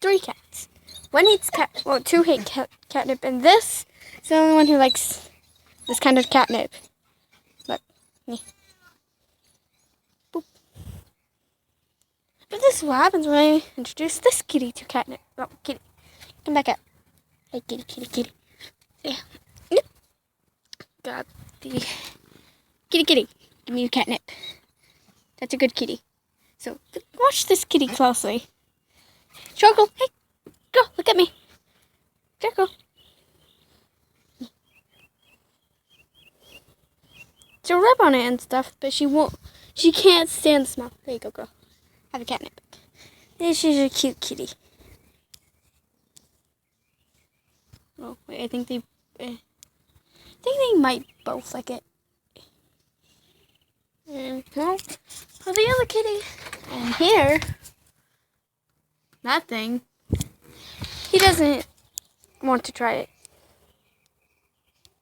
3 cats. One hates two hate catnip, and this is the only one who likes this kind of catnip. Look, me. Boop. But this is what happens when I introduce this kitty to catnip. Oh, kitty, come back up. Hey, kitty, kitty, kitty. Yeah. Yep. Got the kitty, kitty. Give me your catnip. That's a good kitty. So watch this kitty closely. Choco, hey, go, look at me. Choco. She'll rub on it and stuff, but she won't. She can't stand the smell. There you go, girl. Have a catnip. This is a cute kitty. Oh wait, I think they might both like it. And well, for the other kitty, and here, that thing, he doesn't want to try it.